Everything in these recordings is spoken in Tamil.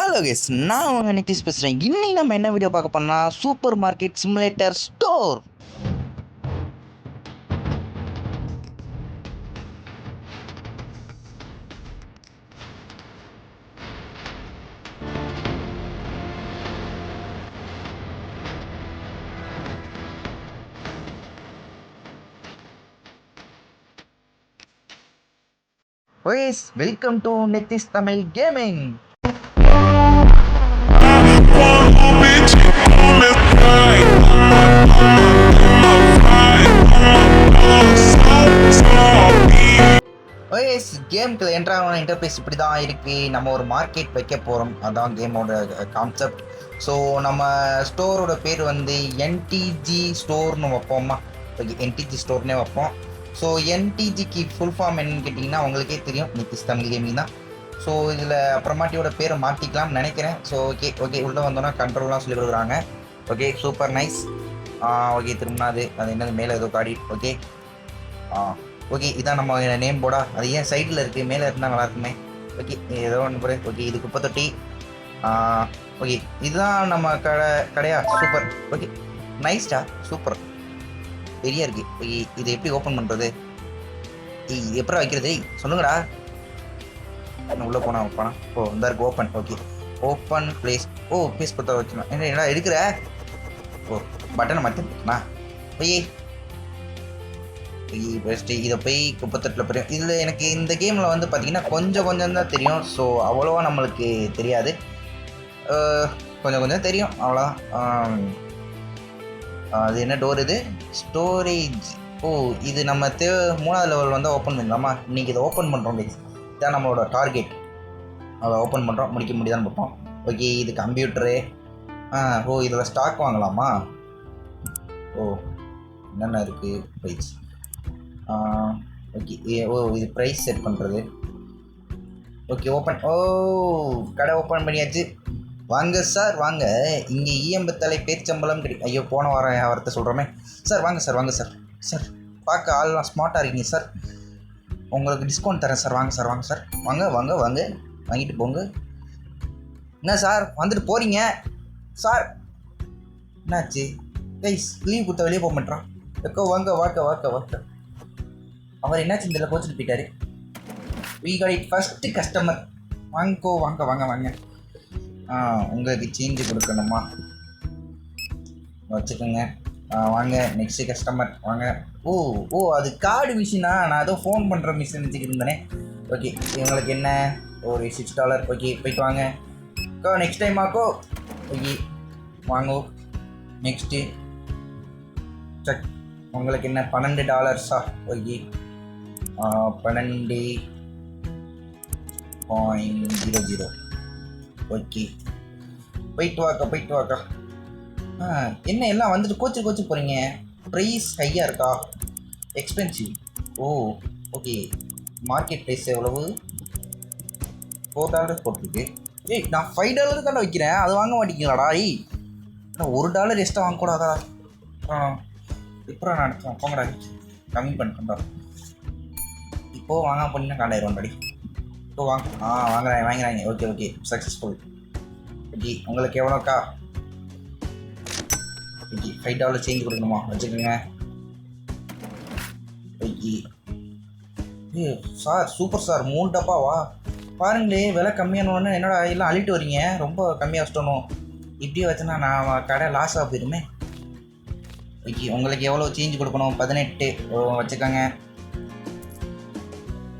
ஹலோ கேஸ், நான் உங்கள் நிதிஷ் பேசுகிறேன். இன்னைக்கு நம்ம என்ன வீடியோ பார்க்க போனா super market simulator store. Welcome to Nitish Tamil gaming. கேமுக்குள்ள என்ட்ரான இன்டர்ஃபேஸ் இப்படி தான் இருக்குது. நம்ம ஒரு மார்க்கெட் வைக்க போகிறோம், அதான் கேமோட கான்செப்ட். ஸோ நம்ம ஸ்டோரோட பேர் வந்து என்டிஜி ஸ்டோர்னு வைப்போம்மா. என்டிஜி ஸ்டோர்னே வைப்போம். ஸோ என்டிஜிக்கு ஃபுல் ஃபார்ம் என்னன்னு கேட்டிங்கன்னா உங்களுக்கே தெரியும், நிதிஷ் தமிழ் கேமிங் தான். ஸோ இதில் அப்புறமாட்டியோட பேரை மாற்றிக்கலாம்னு நினைக்கிறேன். ஸோ ஓகே உள்ளே வந்தோன்னா கண்ட்ரோல்லாம் சொல்லி கொடுக்குறாங்க. Okay, super nice. ஓகே, திரும்பினா அது என்னது மேலே ஏதோ காடி. ஓகே ஓகே, இதான் நம்ம நேம் போர்டா. அது ஏன் சைடில் இருக்குது, மேலே இருந்தால் நல்லாயிருக்குமே. ஓகே, ஏதோ ஒன்று போட. ஓகே, இது குப்பை தொட்டி. ஓகே, இதுதான் நம்ம கடையா. சூப்பர். ஓகே நைஸ்டா, சூப்பர். பெரியா இருக்குது. ஓகே, இதை எப்படி ஓப்பன் பண்ணுறது? எப்படி வைக்கிறது சொல்லுங்கடா. உள்ளே போனா ஓ இந்த இருக்கு open. Okay, open place. Place கொடுத்தா வச்சுக்கலாம். என்னடா இருக்கிற பட்டனை மாற்றினா ஃபஸ்ட்டு இதை போய் குப்பத்தட்டில் போய். இதில் எனக்கு இந்த கேமில் வந்து பார்த்திங்கன்னா கொஞ்சம் தான் தெரியும். ஸோ அவ்வளோவா நம்மளுக்கு தெரியாது, கொஞ்சம் தெரியும், அவ்வளோதான். அது என்ன டோர் இது? ஸ்டோரேஜ். இது நம்ம மூணாவது லெவல் வந்து ஓப்பன் பண்ணிடலாமா? இன்றைக்கி இதை ஓப்பன் பண்ணுறோம். இதுதான் நம்மளோட டார்கெட். அதை ஓப்பன் பண்ணுறோம், முடிக்க முடியுதான்னு பார்ப்போம். ஓகே, இது கம்ப்யூட்டரு. இதில் ஸ்டாக் வாங்கலாமா? என்னென்ன இருக்குது? ப்ரைஸ். ஓகே, இது ப்ரைஸ் செட் பண்ணுறது. Okay, open. கடை ஓப்பன் பண்ணியாச்சு. வாங்க சார் வாங்க, இங்கே ஈயம்பத்தலை பேச்சம்பளம் கிடைக்கும். ஐயோ, போன வாரம் வாரத்தை சொல்கிறோமே. சார் வாங்க சார், வாங்க சார். சார் பார்க்க ஆள்லாம் ஸ்மார்ட்டாக இருக்கீங்க சார், உங்களுக்கு டிஸ்கவுண்ட் தரேன் சார். வாங்க சார், வாங்க சார், வாங்க வாங்க வாங்க, வாங்கிட்டு போங்க. என்ன சார் வந்துட்டு போகிறீங்க சார்? என்னாச்சு கைஸ்? லீவ் கொடுத்த வெளியே போக மாட்டேறான். வாங்க வாக்க. அவர் என்னாச்சு இதில் கோச்சிட்டு போயிட்டாரு. We got it. First customer. வாங்க. உங்களுக்கு சேஞ்சு கொடுக்கணுமா? வச்சுக்கோங்க. வாங்க, நெக்ஸ்ட்டு கஸ்டமர் வாங்க. அது கார்டு மிஷினா? நான் ஏதோ ஃபோன் பண்ணுற மிஷின் வச்சுக்கிட்டு இருந்தேனே. ஓகே, இவங்களுக்கு என்ன ஒரு $6. ஓகே, போயிட்டு வாங்க. Next time ஆக்கோ. ஓகே வாங்கோ. Next check. உங்களுக்கு என்ன $12? ஓகே, 12.00. ஓகே, போயிட்டு வாக்கா. என்ன எல்லாம் வந்துட்டு கோச்சு போகிறீங்க? ப்ரைஸ் ஹையாக இருக்கா? எக்ஸ்பென்சிவ். ஓகே, மார்க்கெட் ப்ரைஸ் எவ்வளவு? $4 போட்டிருக்கு. நான் $5 தானே வைக்கிறேன், அது வாங்க மாட்டேங்களாடா? $1 எக்ஸ்ட்ரா வாங்கக்கூடாதா? இப்போ நான் போங்கடா, கம்மி பண்ணிட்டா. இப்போது வாங்க பண்ணினா காண்டாயிரம். இப்போ வாங்குறாங்க. Okay successful. ஓகே, உங்களுக்கு எவ்வளோக்கா? ஓகே, $5 சேஞ்ச் கொடுக்கணுமா? வச்சுக்கோங்க. Okay sir, super sir. 3 டப்பாவா? பாருங்களே, விலை கம்மியானோன்னு என்னோட எல்லாம் அள்ளிட்டு வரீங்க. ரொம்ப கம்மியாக வச்சிட்டணும். இப்படியே வச்சுன்னா நான் கடை லாஸாக போயிருமே. ஓகே, உங்களுக்கு எவ்வளோ சேஞ்ச் கொடுக்கணும்? 18. வச்சுக்கோங்க.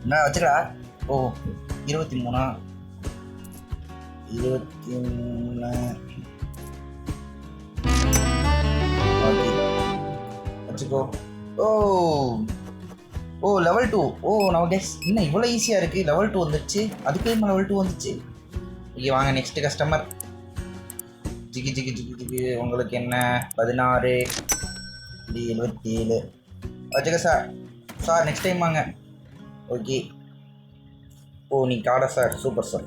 என்ன வச்சுக்கடா? 23. 23. ஓகே வச்சுக்கோ. லெவல் 2. நம்ம கெஸ் இன்னும் இவ்வளோ ஈஸியாக இருக்குது. லெவல் 2 வந்துடுச்சு. அதுக்கு லெவல் 2 வந்துச்சு. ஓகே, வாங்க நெக்ஸ்ட்டு கஸ்டமர். ஜிகி. உங்களுக்கு என்ன? 16. 77. வச்சுக்க சார். நெக்ஸ்ட் டைம் வாங்க. ஓகே. நீ காடா சார்? Super sir.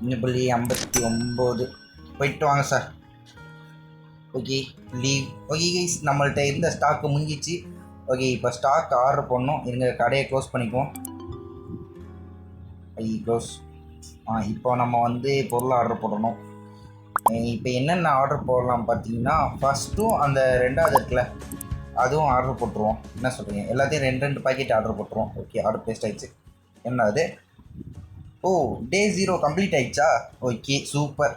1.59. போயிட்டு வாங்க sir. Okay, leave. Okay guys, நம்மள்ட்ட இருந்த ஸ்டாக்கு முடிஞ்சிச்சு. ஓகே, இப்போ ஸ்டாக் ஆர்டர் பண்ணோம். இருங்க, கடையை க்ளோஸ் பண்ணிக்குவோம். க்ளோஸ். இப்போ நம்ம வந்து பொருள் ஆர்டர் போடணும். இப்போ என்னென்ன ஆர்டர் போடலாம் பார்த்தீங்கன்னா, ஃபஸ்ட்டும் அந்த 2வது இருக்குல்ல அதுவும் ஆர்டர் போட்டுருவோம். என்ன சொல்கிறீங்க? எல்லாத்தையும் 2 பாக்கெட் ஆர்டர் போட்டுருவோம். ஓகே, ஆர்டர் பேஸ்ட் ஆயிடுச்சு. என்ன அது? ஓ, டே 0 கம்ப்ளீட் ஆயிடுச்சா? Okay, super.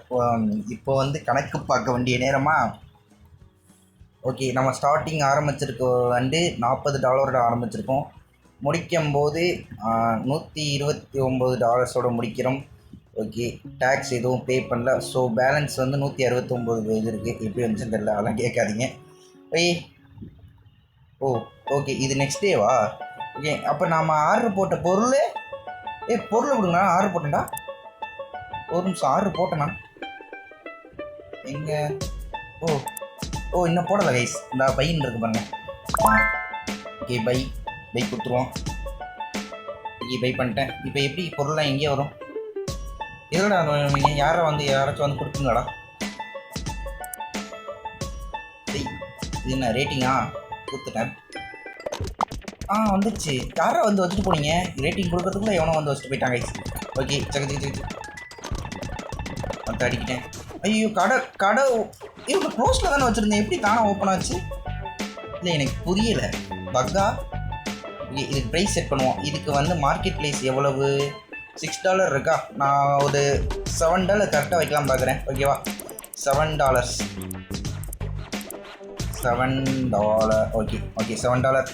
இப்போ வந்து கணக்கு பார்க்க வேண்டிய நேரமா? ஓகே, நம்ம ஸ்டார்டிங் ஆரம்பிச்சிருக்க வந்து $40 ஆரம்பிச்சிருக்கோம். முடிக்கும் போது $129 முடிக்கிறோம். ஓகே, டேக்ஸ் எதுவும் பே பண்ணல. ஸோ பேலன்ஸ் வந்து 169 இது இருக்குது. எப்படி வந்துச்சுன்னு தெரியல, அதெல்லாம் கேட்காதீங்க. ஓய், ஓ ஓகே, இது நெக்ஸ்ட் டேவா? ஓகே, அப்போ நாம் ஆர்டர் போட்ட பொருள் பொருள் கொடுங்கண்ணா. ஆர்டர் போட்டேன்டா. ஒரு நிமிஷம், ஆர்டர் போட்டேண்ணா. எங்கே? ஓ ஓ இன்னும் போடலை கைஸ். இந்த பையன் இருக்கு பாருங்க. ஓகே, பை கொடுத்துருவோம். ஓகே, பை பண்ணிட்டேன். இப்போ எப்படி பொருள்லாம் எங்கேயே வரும்? எதுடா நீங்கள் யாராச்சும் வந்து கொடுக்குங்கடா. இது என்ன ரேட்டிங்கா? கொடுத்துட்டேன். வந்துடுச்சு. யாரை வந்து வச்சுட்டு போனீங்க? ரேட்டிங் கொடுக்கறதுக்குள்ள எவனோ வந்து வச்சுட்டு போயிட்டாங்க. ஓகே, சக்கு வந்து அடிக்கிட்டேன். ஐயோ, கடை இவங்க க்ளோஸில் தானே வச்சுருந்தேன். எப்படி தானே ஓப்பன் ஆச்சு? இல்லை, எனக்கு புரியலை. பக்கா. இதுக்கு ப்ரைஸ் செட் பண்ணுவோம். இதுக்கு வந்து மார்க்கெட் ப்ரைஸ் எவ்வளவு? $6 இருக்கா? நான் ஒரு $7 கரெக்டாக வைக்கலாம் பார்க்குறேன். ஓகேவா? $7. ஓகே $7.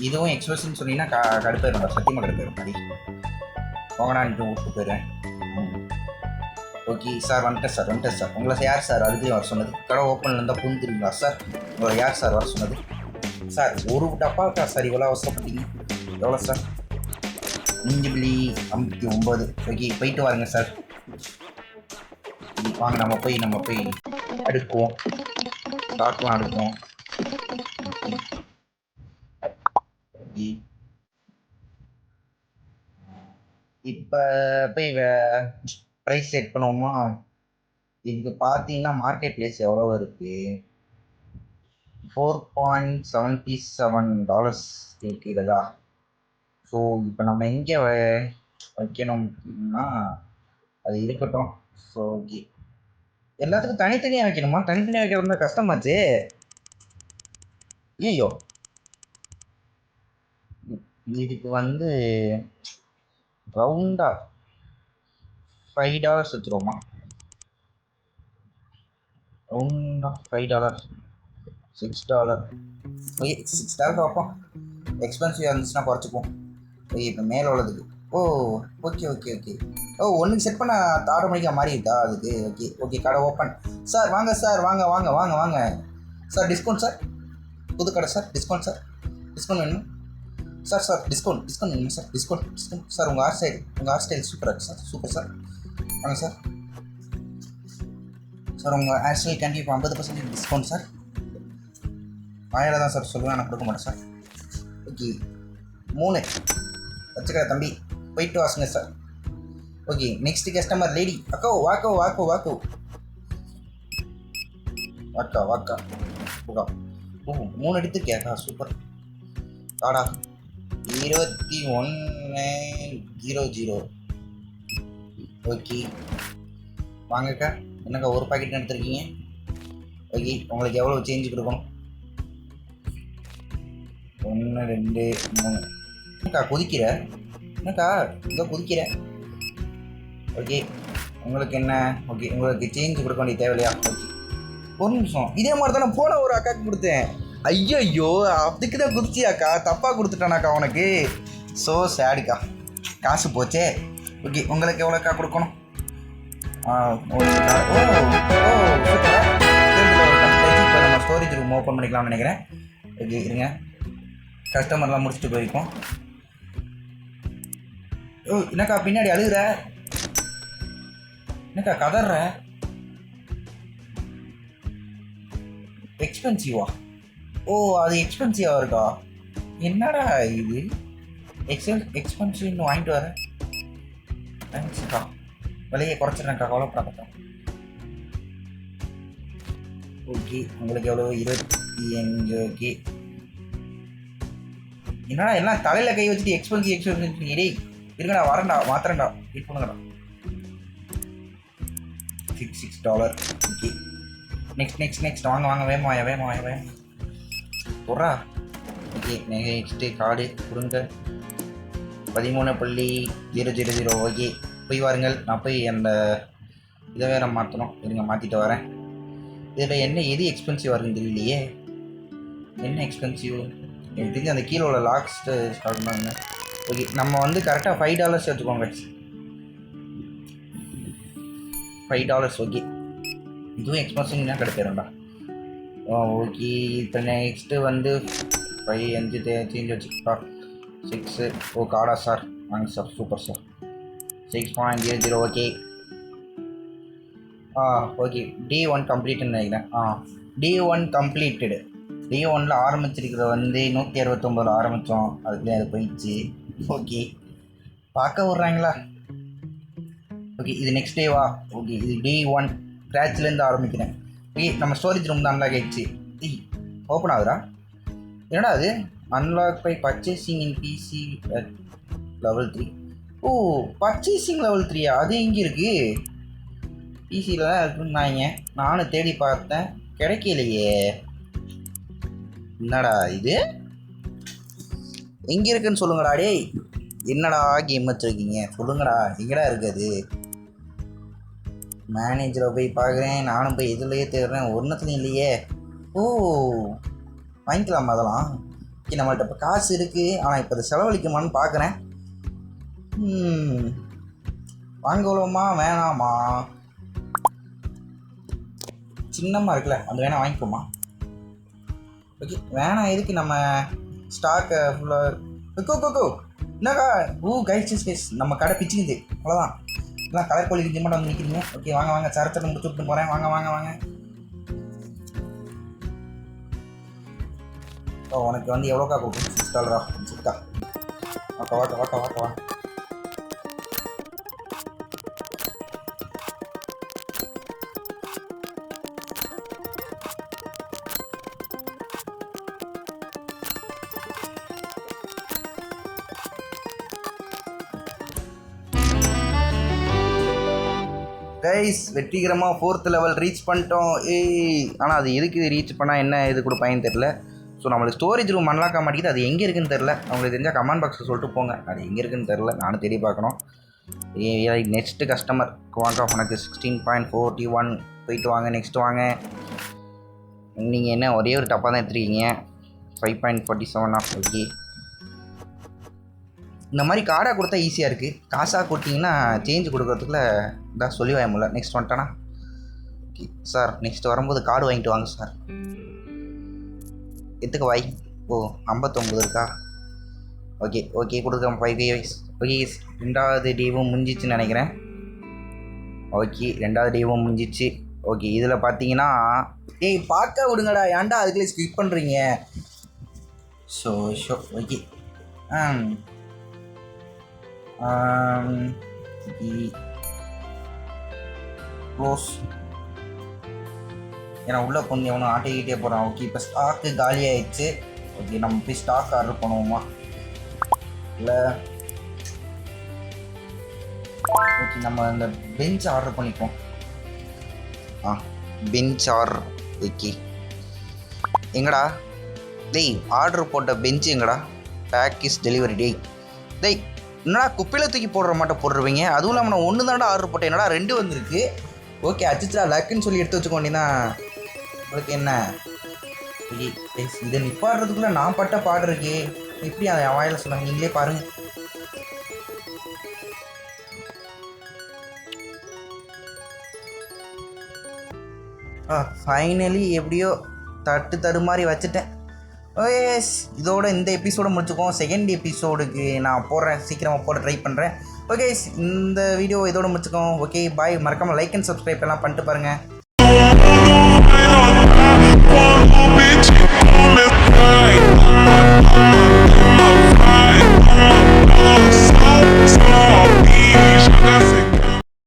இதுவும் எக்ஸ்பிரஸ்ன்னு சொன்னீங்கன்னா கடுப்பாயிரும்டா. சத்தியமாக கடுப்பாயிரும். மாதிரி போங்கடான்ட்டு விட்டு போயிடுறேன். ஓகே சார், வந்துட்டேன் சார். உங்களை யார் சார் அதுக்குள்ளேயும் வர சொன்னது? கடை ஓப்பனில் இருந்தால் புரிஞ்சுருங்களா சார்? உங்களை யார் சார் வர சொன்னது? சார், ஒரு டப்பாக்கா சார் இவ்வளோ அவசரப்பட்டீங்க? எவ்வளோ சார்? 5.59. ஓகே, போயிட்டு வாருங்க சார். வாங்க, நம்ம போய் அடுக்குவோம். ஸ்டாக்லாம் அடுக்குவோம். இப்போ போய் ப்ரைஸ் செட் பண்ணுவோமா? இதுக்கு பார்த்தீங்கன்னா மார்க்கெட் ப்ளேஸ் எவ்வளோ இருக்குது? $4.77 இருக்கிறதா? ஸோ இப்போ நம்ம எங்கே வைக்கணும்னா அது இருக்கட்டும். ஸோ ஓகே, எல்லாத்துக்கும் தனித்தனியாக வைக்கணுமா? தனித்தனியாக வைக்கிறது கஷ்டமாச்சு. ஐயோ, இதுக்கு வந்து ரவுண்டாக $5 வச்சுருவோமா? ரவுண்டாக $5, $6. ஓகே, $6 வைப்போம். எக்ஸ்பென்சிவ் இருந்துச்சுன்னா குறைச்சிப்போம். ஓகே, இப்போ மேலே உள்ளதுக்கு ஓகே ஒன்றுக்கு செட் பண்ண ஆட்டோமேட்டிக்காக மாறி இருக்கா அதுக்கு? ஓகே கடை ஓப்பன். சார் வாங்க சார், வாங்க சார். டிஸ்கவுண்ட் சார், புது கடை சார். டிஸ்கவுண்ட் வேணுமா சார்? டிஸ்கவுண்ட் வேணுமா சார்? Discount sir. உங்கள் ஹேர் ஸ்டைல் சூப்பராக இருக்குது சார். Super sir. வாங்க சார். உங்கள் ஹேர் ஸ்டைல் கண்டிப்பாக 50% டிஸ்கவுண்ட் சார். வாயில தான் சார் சொல்லுவேன், நான் கொடுக்க மாட்டேன் சார். ஓகே, 3 வச்சுக்கிற தம்பி, போயிட்டு வாசுங்க sir. Okay, next customer lady. அக்கோ வாக்கோ. வாக்கா. ஓ, 3 எடுத்துருக்கியாக்கா? சூப்பர். காடா 2100. ஓகே, வாங்கக்கா. என்னக்கா ஒரு பாக்கெட் எடுத்துருக்கீங்க? ஓகே, உங்களுக்கு எவ்வளோ சேஞ்சு கொடுக்கணும்? 1 2 3. என்னக்கா கொதிக்கிற? இங்கே கொதிக்கிற? ஓகே, உங்களுக்கு என்ன? ஓகே, உங்களுக்கு சேஞ்ச் கொடுக்க வேண்டிய தேவையில்லையா? ஓகே, ஒரு நிமிஷம். இதே மாதிரி தான் நான் போன ஒரு அக்காவுக்கு கொடுத்தேன். ஐயோ, அதுக்கு தான் குதிச்சியாக்கா? தப்பாக கொடுத்துட்டானாக்கா உனக்கு? ஸோ சேடுக்கா, காசு போச்சே. ஓகே, உங்களுக்கு எவ்வளோக்கா கொடுக்கணும்? இப்போ நம்ம ஸ்டோரேஜ் ரூம் ஓப்பன் பண்ணிக்கலாம்னு நினைக்கிறேன். ஓகே, இருங்க. கஸ்டமர்லாம் முடிச்சுட்டு போயிருக்கோம். என்னக்கா பின்னாடி அழுகுற? என்னக்கா கதற? எக்ஸ்பென்சிவா? அது எக்ஸ்பென்சிவா இருக்கா? என்னடா இது எக்ஸ்பென்சிவ்னு வாங்கிட்டு வரேன். தேங்க்ஸ்க்கா, விலையை குறைச்சிட்றேன்க்கா, கவலைப்படாதக்கா. ஓகே, உங்களுக்கு எவ்வளோ? 25. ஓகே, என்னடா எல்லாம் தலையில் கை வச்சுட்டு எக்ஸ்பென்சிவ் டேய் இருக்கடா, வரேன்டா, மாத்திரண்டா, வெயிட் பண்ணுங்கடா. $166. ஓகே, நெக்ஸ்ட் வாங்க வேகமாக போடுறா. ஓகே, நெக்ஸ்ட்டு கார்டு கொடுங்க. 13.000. ஓகே, போய் வாருங்கள். நான் போய் அந்த இதை வேறு மாற்றணும். இருங்க, மாற்றிட்டு வரேன். இதில் என்ன எது எக்ஸ்பென்சிவ் வருதுன்னு தெரியலையே. என்ன எக்ஸ்பென்சிவ் எனக்கு தெரிஞ்சு அந்த கீழே உள்ள லாக்ஸ்ட்டு ஸ்டார்ட் பண்ணு. ஓகே, நம்ம வந்து கரெக்டாக $5 எடுத்துக்கோங்க. $5. ஓகே, இதுவும் எக்ஸ்பென்சிவ்னா கிடைச்சிடும்டா. ஓகே, இப்போ நெக்ஸ்ட்டு வந்து 5 5 சேஞ்ச் வச்சுக்கா. 6. ஓ காடா சார், வாங்க sir, super sir. 6.00. Okay okay, D1 கம்ப்ளீட்டுன்னு நினைக்கிறேன். D1 completed. D1ல் ஆரம்பிச்சிருக்கிற வந்து 169 ஆரம்பித்தோம், அதுக்குள்ளே அது போயிடுச்சு. ஓகே, பார்க்க விட்றாங்களா. ஓகே, இது நெக்ஸ்ட் டேவா. ஓகே, இது D1 ஸ்க்ராட்ச்லேருந்து ஆரம்பிக்கிறேன். ஓகே, நம்ம ஸ்டோரேஜ் ரூம் தான் அன்லாக் ஆகிடுச்சு. ஓப்பன் ஆகுதா? என்னடா அது? Unlock by purchasing in PC level 3. ஓ, பர்ச்சேசிங் level 3யா? அது எங்கே இருக்குது? பிசியில் தான் இருக்குன்னாங்க. நானும் தேடி பார்த்தேன், கிடைக்கலையே. என்னடா இது? எங்கே இருக்குன்னு சொல்லுங்கடா. டேய், என்னடா கேம் வச்சுருக்கீங்க சொல்லுங்கடா, எங்கடா இருக்குது? மேனேஜரை போய் பார்க்குறேன், நானும் போய் இதுலேயே தேடுறேன், ஒன்றத்துலையும் இல்லையே. ஓ, வாங்கிக்கலாமா அதெல்லாம்? ஓகே, நம்மள்ட்ட இப்போ காசு இருக்குது, ஆனால் இப்போ அதை செலவழிக்குமான்னு பார்க்குறேன். வாங்கலாமா வேணாமா? சின்னமாக இருக்குல்ல, அது வேணால் வாங்கிப்போமா? ஓகே, வேணாம். எதுக்கு நம்ம ஸ்டாக்கை ஃபுல்லாக கோ என்னக்கா? கைஸ் நம்ம கடை பிச்சுக்குது, அவ்வளோதான். எல்லாம் கலர் கோழி கிஞ்சி மட்டும் வந்து நிற்கிறீங்க. ஓகே, வாங்க சரச்சரை முடிச்சு விட்டு போகிறேன். வாங்க. ஓ, உனக்கு வந்து எவ்வளோக்கா கொடுக்கும்? $6. சிக்கா. வாக்க. கைஸ், வெற்றிகரமாக 4th லெவல் ரீச் பண்ணிட்டோம். ஆனால் அது எதுக்கு ரீச் பண்ணால் என்ன இது கொடுப்பாங்கன்னு தெரில. ஸோ நம்மளுக்கு ஸ்டோரேஜ் ரூம் அன்லாக் ஆக மாட்டேங்குது. அது எங்கே இருக்குன்னு தெரில. அவங்களுக்கு தெரிஞ்சால் கமெண்ட் பாக்ஸில் சொல்லிட்டு போங்க, அது எங்கே இருக்குன்னு தெரில. நானும் தேடி பார்க்கணும். நெக்ஸ்ட்டு கஸ்டமர் வாங்க. உனக்கு 16.41 போயிட்டு வாங்க. நெக்ஸ்ட்டு வாங்க. நீங்கள் என்ன ஒரே ஒரு டப்பாக தான் எடுத்துருக்கீங்க. 5.47. ஓகே, இந்த மாதிரி கார்டாக கொடுத்தா ஈஸியாக இருக்குது. காசாக கொடுத்தீங்கன்னா சேஞ்ச் கொடுக்குறதுக்குள்ள இதான் சொல்லி வாங்க முடியல. நெக்ஸ்ட் வந்துட்டானா? ஓகே சார், நெக்ஸ்ட் வரும்போது கார்டு வாங்கிட்டு வாங்க சார். எத்துக்கு வாய்? ஓ, 59 இருக்கா? ஓகே கொடுக்குறேன் 5 வயசு. ஓகே, 2வது டேவும் முடிஞ்சிச்சுன்னு நினைக்கிறேன். ஓகே, 2வது டேவும் முடிஞ்சிச்சு. ஓகே, இதில் பார்த்தீங்கன்னா பார்க்க விடுங்கடா, ஏன்டா அதுக்குள்ளே ஸ்கிப் பண்ணுறீங்க? Show okay. க்ளோஸ். ஏன்னா உள்ளே கொஞ்சம் எவனும் ஆட்டிக்கிட்டே போகிறான். ஓகே, இப்போ ஸ்டாக்கு காலி ஆகிடுச்சு. ஓகே, நம்ம போய் ஸ்டாக் ஆர்டர் பண்ணுவோமா? இல்லை, ஓகே, நம்ம இந்த பெஞ்ச் ஆர்டர் பண்ணிப்போம். Bench order. ஓகே, எங்கடா? டேய், ஆர்டர் போட்ட பெஞ்சு எங்கடா? Back is delivery. டேய் என்னடா குப்பையில் தூக்கி போடுற மாட்டை போடுருவீங்க? அதுவும் இல்லாமல் நான் 1 தானடா ஆர்டர் போட்டேன், என்னடா 2 வந்திருக்கு. ஓகே, அச்சிச்சா லக்குன்னு சொல்லி எடுத்து வச்சுக்க வேண்டியதான். உங்களுக்கு என்ன? இதை நிப்பாடுறதுக்குள்ளே நான் பட்ட பாடு இருக்கு. எப்படி அதை வாயில் சொன்னாங்க, நீங்களே பாருங்கள். ஃபைனலி எப்படியோ தடுமாறி வச்சுட்டேன். ஓஎஸ், இதோட இந்த எபிசோடை முடிச்சுக்கோம். செகண்ட் எபிசோடுக்கு நான் போடுறேன், சீக்கிரமாக போட ட்ரை பண்ணுறேன். ஓகே, இந்த வீடியோ இதோட முடிச்சுக்கோம். ஓகே, பாய். மறக்காமல் லைக் அண்ட் சப்ஸ்கிரைப் எல்லாம் பண்ணிட்டு பாருங்கள்.